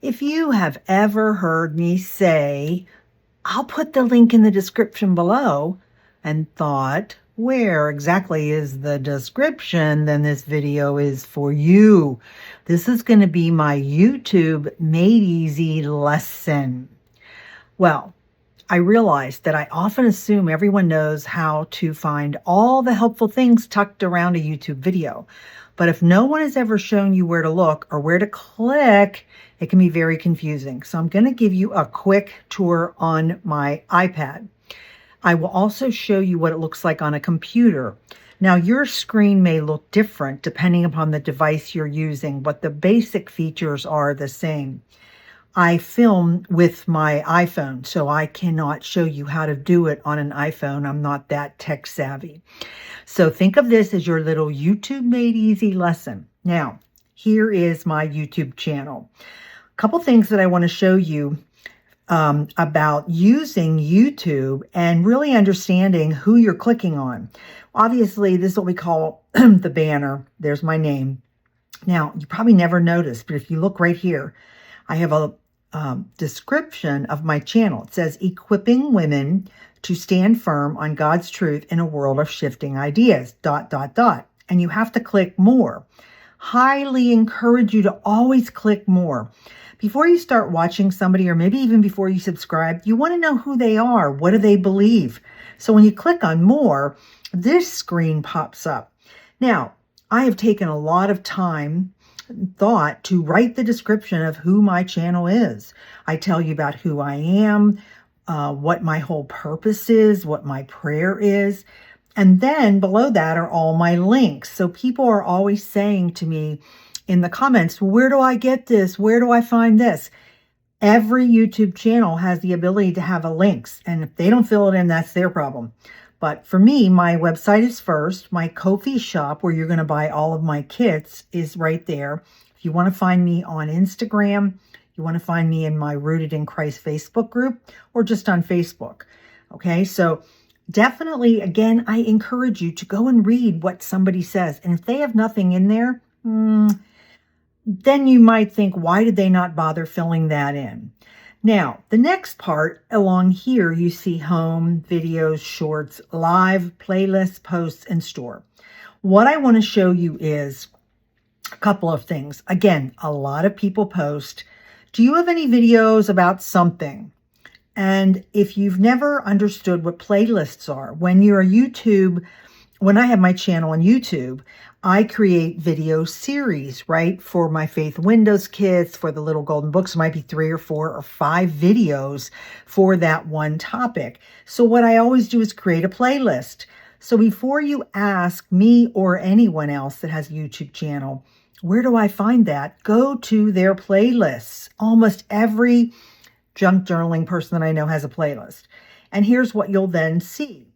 If you have ever heard me say, I'll put the link in the description below, and thought, where exactly is the description, then this video is for you. This is going to be my YouTube Made Easy lesson. Well, I realized that I often assume everyone knows how to find all the helpful things tucked around a YouTube video. But if no one has ever shown you where to look or where to click, it can be very confusing. So I'm going to give you a quick tour on my iPad. I will also show you what it looks like on a computer. Now, your screen may look different depending upon the device you're using, but the basic features are the same. I film with my iPhone, so I cannot show you how to do it on an iPhone. I'm not that tech savvy. So think of this as your little YouTube Made Easy lesson. Now, here is my YouTube channel. A couple things that I want to show you about using YouTube and really understanding who you're clicking on. Obviously, this is what we call the banner. There's my name. Now, you probably never noticed, but if you look right here, I have a description of my channel. It says, equipping women to stand firm on God's truth in a world of shifting ideas, ... And you have to click more. Highly encourage you to always click more. Before you start watching somebody, or maybe even before you subscribe, you want to know who they are. What do they believe? So when you click on more, this screen pops up. Now, I have taken a lot of time thought to write the description of who my channel is. I tell you about who I am, what my whole purpose is, what my prayer is. And then below that are all my links. So people are always saying to me in the comments, where do I get this? Where do I find this? Every YouTube channel has the ability to have links. And if they don't fill it in, that's their problem. But for me, my website is first. My Ko-fi shop, where you're going to buy all of my kits, is right there. If you want to find me on Instagram, you want to find me in my Rooted in Christ Facebook group, or just on Facebook. Okay, so definitely, again, I encourage you to go and read what somebody says. And if they have nothing in there, then you might think, why did they not bother filling that in? Now, the next part along here, you see home, videos, shorts, live, playlists, posts, and store. What I want to show you is a couple of things. Again, a lot of people post, do you have any videos about something? And if you've never understood what playlists are, when I have my channel on YouTube, I create video series, right? For my Faith Windows kits, for the little golden books, it might be 3 or 4 or 5 videos for that one topic. So what I always do is create a playlist. So before you ask me or anyone else that has a YouTube channel, where do I find that? Go to their playlists. Almost every junk journaling person that I know has a playlist. And here's what you'll then see.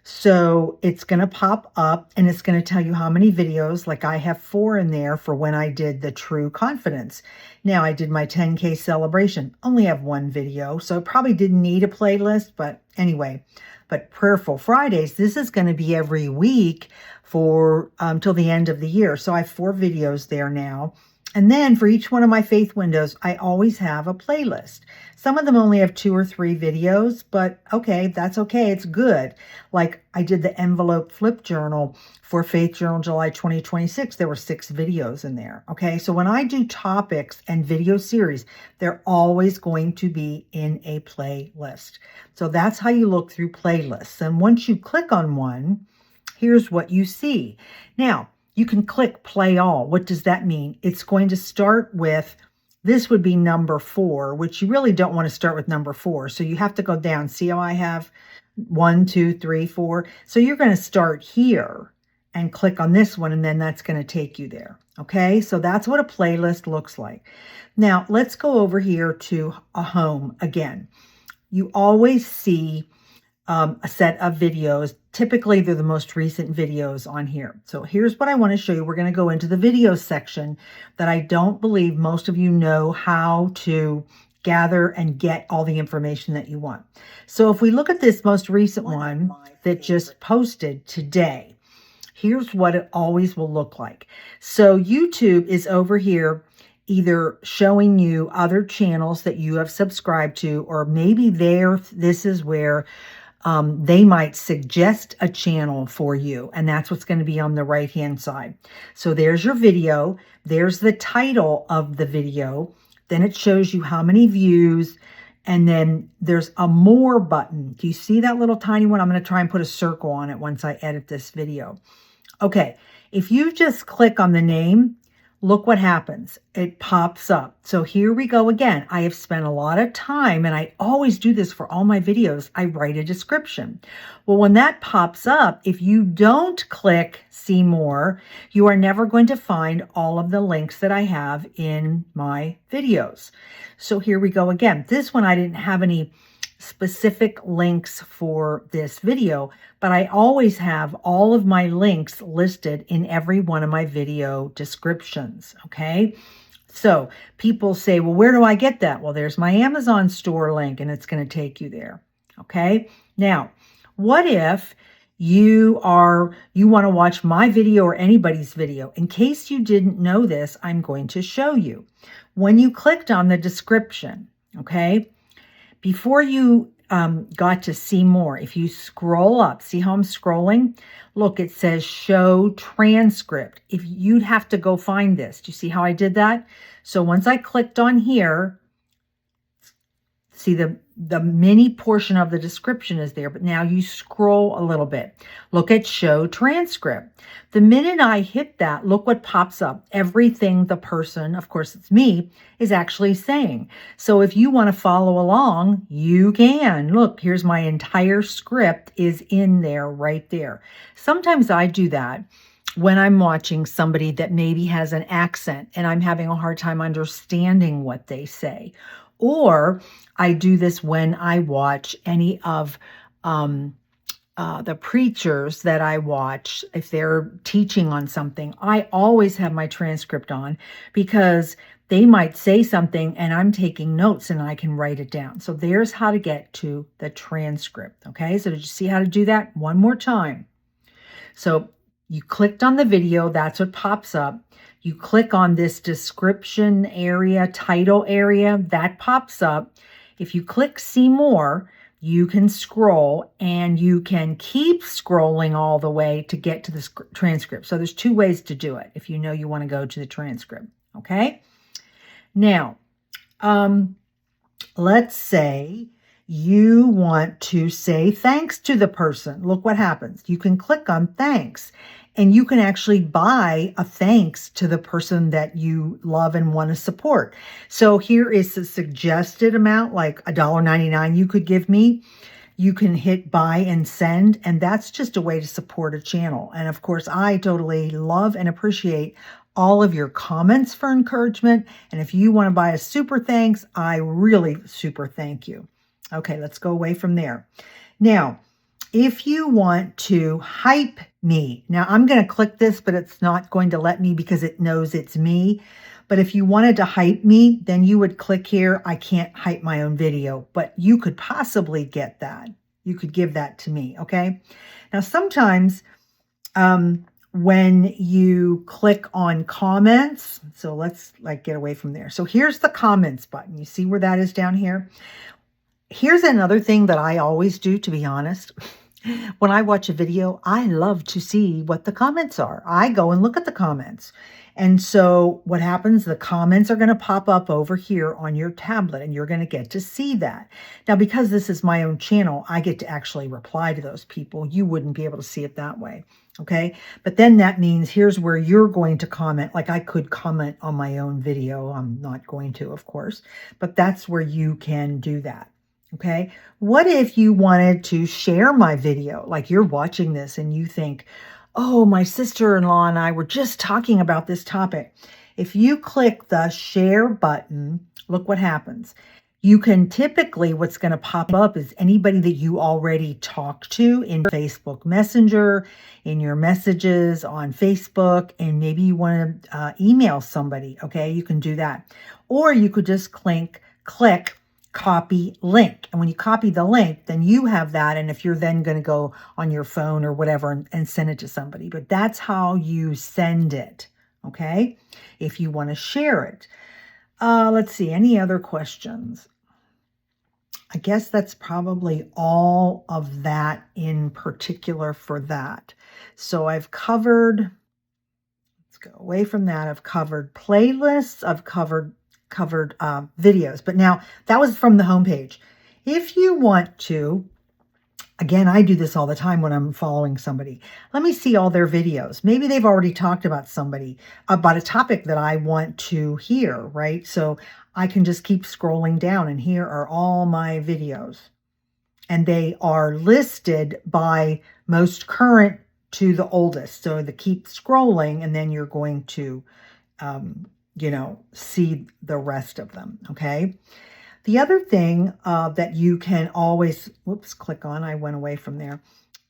So it's going to pop up and it's going to tell you how many videos, like I have 4 in there for when I did the True Confidence. Now I did my 10K celebration, only have 1 video, so I probably didn't need a playlist, but anyway. But Prayerful Fridays, this is going to be every week for till the end of the year. So I have 4 videos there now. And then for each one of my Faith Windows, I always have a playlist. Some of them only have 2 or 3 videos, but okay, that's okay. It's good. Like I did the envelope flip journal for Faith Journal July 2026. There were 6 videos in there. Okay, so when I do topics and video series, they're always going to be in a playlist. So that's how you look through playlists. And once you click on one, here's what you see. Now, you can click play all. What does that mean? It's going to start with, this would be number 4, which you really don't want to start with number 4. So you have to go down. See how I have 1, 2, 3, 4. So you're going to start here and click on this one, and then that's going to take you there. Okay, so that's what a playlist looks like. Now let's go over here to a home again. You always see a set of videos. Typically, they're the most recent videos on here. So here's what I want to show you. We're going to go into the video section that I don't believe most of you know how to gather and get all the information that you want. So if we look at this most recent one that just posted today, here's what it always will look like. So YouTube is over here either showing you other channels that you have subscribed to, or maybe this is where they might suggest a channel for you, and that's what's going to be on the right hand side. So there's your video. There's the title of the video. Then it shows you how many views, and then there's a more button. Do you see that little tiny one? I'm going to try and put a circle on it once I edit this video. Okay, if you just click on the name, look what happens. It pops up. So here we go again. I have spent a lot of time, and I always do this for all my videos. I write a description. Well, when that pops up, if you don't click see more, you are never going to find all of the links that I have in my videos. So here we go again. This one, I didn't have any specific links for this video, but I always have all of my links listed in every one of my video descriptions, okay? So people say, well, where do I get that? Well, there's my Amazon store link, and it's going to take you there, okay? Now, what if you want to watch my video or anybody's video? In case you didn't know this, I'm going to show you. When you clicked on the description, okay, before you got to see more, if you scroll up, see how I'm scrolling? Look, it says show transcript. If you'd have to go find this. Do you see how I did that? So once I clicked on here, see the mini portion of the description is there, but now you scroll a little bit. Look at show transcript. The minute I hit that, look what pops up. Everything the person, of course it's me, is actually saying. So if you want to follow along, you can. Look, here's my entire script is in there right there. Sometimes I do that when I'm watching somebody that maybe has an accent and I'm having a hard time understanding what they say. Or I do this when I watch any of the preachers that I watch. If they're teaching on something, I always have my transcript on, because they might say something and I'm taking notes and I can write it down. So there's how to get to the transcript. Okay, so did you see how to do that? One more time. So you clicked on the video, that's what pops up. You click on this description area, title area, that pops up. If you click see more, you can scroll, and you can keep scrolling all the way to get to the transcript. So there's two ways to do it if you know you want to go to the transcript, okay? Now, let's say you want to say thanks to the person. Look what happens. You can click on thanks, and you can actually buy a thanks to the person that you love and want to support. So here is the suggested amount, like $1.99 you could give me. You can hit buy and send, and that's just a way to support a channel. And of course, I totally love and appreciate all of your comments for encouragement. And if you want to buy a super thanks, I really super thank you. Okay, let's go away from there. Now, if you want to hype me, now I'm going to click this, but it's not going to let me because it knows it's me. But if you wanted to hype me, then you would click here. I can't hype my own video, but you could possibly get that. You could give that to me, okay? Now, sometimes when you click on comments, so let's get away from there. So here's the comments button. You see where that is down here? Here's another thing that I always do, to be honest. When I watch a video, I love to see what the comments are. I go and look at the comments. And so what happens, the comments are going to pop up over here on your tablet, and you're going to get to see that. Now, because this is my own channel, I get to actually reply to those people. You wouldn't be able to see it that way. Okay. But then that means here's where you're going to comment. Like I could comment on my own video. I'm not going to, of course, but that's where you can do that. Okay. What if you wanted to share my video? Like you're watching this and you think, oh, my sister-in-law and I were just talking about this topic. If you click the share button, look what happens. You can typically, what's going to pop up is anybody that you already talked to in Facebook Messenger, in your messages on Facebook, and maybe you want to email somebody. Okay. You can do that. Or you could just click copy link. And when you copy the link, then you have that. And if you're then going to go on your phone or whatever and send it to somebody, but that's how you send it. Okay. If you want to share it. Let's see, any other questions? I guess that's probably all of that in particular for that. So I've covered, let's go away from that. I've covered playlists. I've covered videos. But now that was from the homepage. If you want to, again, I do this all the time when I'm following somebody. Let me see all their videos. Maybe they've already talked about about a topic that I want to hear, right? So I can just keep scrolling down, and here are all my videos. And they are listed by most current to the oldest. So the keep scrolling, and then you're going to, see the rest of them, okay? The other thing that you can always, click on, I went away from there,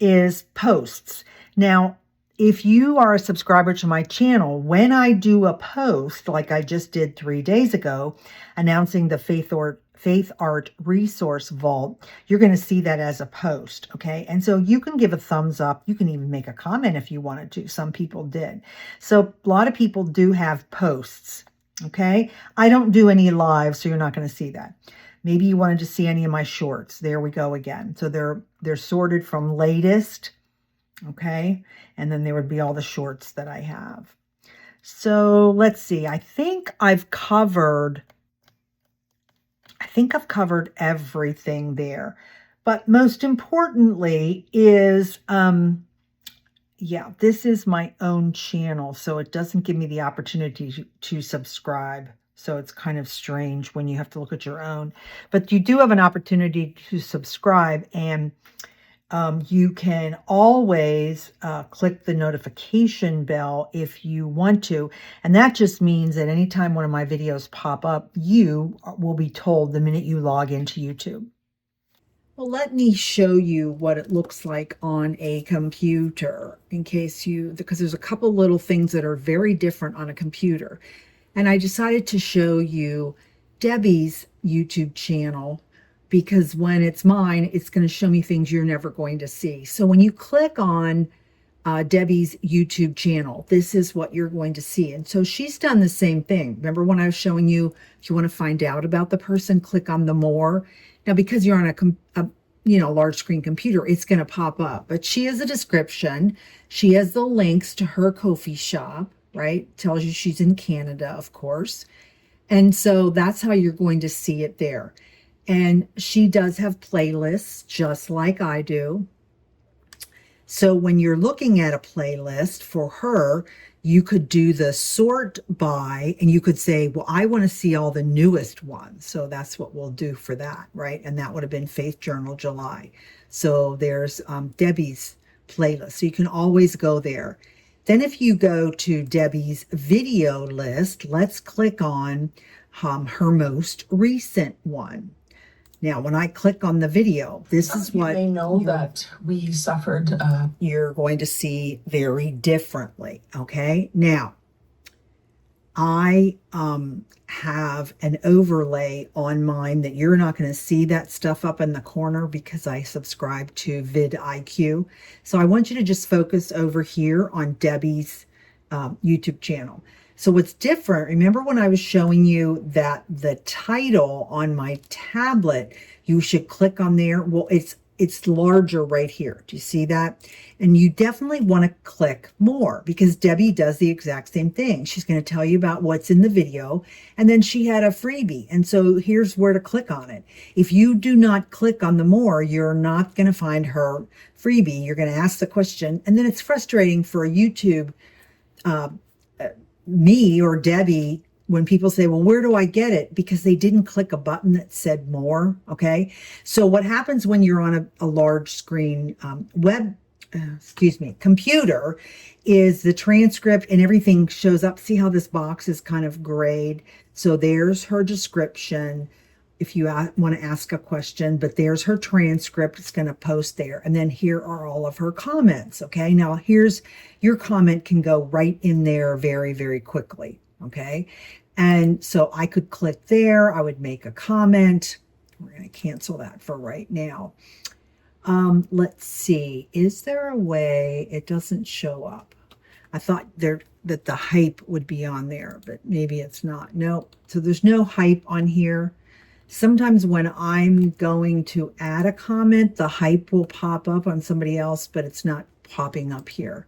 is posts. Now, if you are a subscriber to my channel, when I do a post, like I just did 3 days ago, announcing the Faithart Resource Vault, you're going to see that as a post, okay? And so you can give a thumbs up. You can even make a comment if you wanted to. Some people did. So a lot of people do have posts, okay? I don't do any live, so you're not going to see that. Maybe you wanted to see any of my shorts. There we go again. So they're sorted from latest, okay? And then there would be all the shorts that I have. So let's see. I think I've covered everything there. But most importantly is, this is my own channel, so it doesn't give me the opportunity to subscribe. So it's kind of strange when you have to look at your own. But you do have an opportunity to subscribe, and you can always click the notification bell if you want to. And that just means that anytime one of my videos pop up, you will be told the minute you log into YouTube. Well, let me show you what it looks like on a computer because there's a couple little things that are very different on a computer. And I decided to show you Debbie's YouTube channel because when it's mine, it's going to show me things you're never going to see. So when you click on Debbie's YouTube channel, this is what you're going to see. And so she's done the same thing. Remember when I was showing you, if you want to find out about the person, click on the more. Now, because you're on a large screen computer, it's going to pop up. But she has a description. She has the links to her Ko-fi shop, right? Tells you she's in Canada, of course. And so that's how you're going to see it there. And she does have playlists just like I do. So when you're looking at a playlist for her, you could do the sort by, and you could say, well, I want to see all the newest ones. So that's what we'll do for that, right? And that would have been Faith Journal July. So there's Debbie's playlist. So you can always go there. Then if you go to Debbie's video list, let's click on her most recent one. Now, when I click on the video, this is what you may know that we suffered. You're going to see very differently. Okay. Now, I have an overlay on mine that you're not going to see that stuff up in the corner because I subscribe to vidIQ. So I want you to just focus over here on Debbie's YouTube channel. So what's different, remember when I was showing you that the title on my tablet, you should click on there? Well, it's larger right here. Do you see that? And you definitely want to click more because Debbie does the exact same thing. She's going to tell you about what's in the video, and then she had a freebie. And so here's where to click on it. If you do not click on the more, you're not going to find her freebie. You're going to ask the question, and then it's frustrating for a YouTube me or Debbie when people say, well, where do I get it? Because they didn't click a button that said more. Okay. So what happens when you're on a large screen computer is the transcript and everything shows up. See how this box is kind of grayed. So there's her description if you want to ask a question, but there's her transcript. It's going to post there. And then here are all of her comments. Okay. Now here's your comment can go right in there very, very quickly. Okay. And so I could click there. I would make a comment. We're going to cancel that for right now. Let's see. Is there a way it doesn't show up? I thought there that the hype would be on there, but maybe it's not. Nope. So there's no hype on here. Sometimes when I'm going to add a comment, the hype will pop up on somebody else, but it's not popping up here.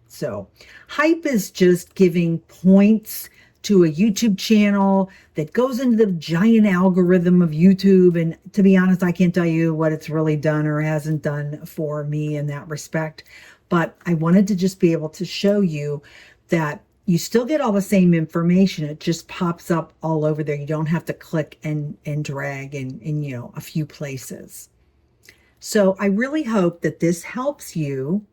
So hype is just giving points to a YouTube channel that goes into the giant algorithm of YouTube. And to be honest, I can't tell you what it's really done or hasn't done for me in that respect. But I wanted to just be able to show you that you still get all the same information. It just pops up all over there. You don't have to click and drag in a few places. So I really hope that this helps you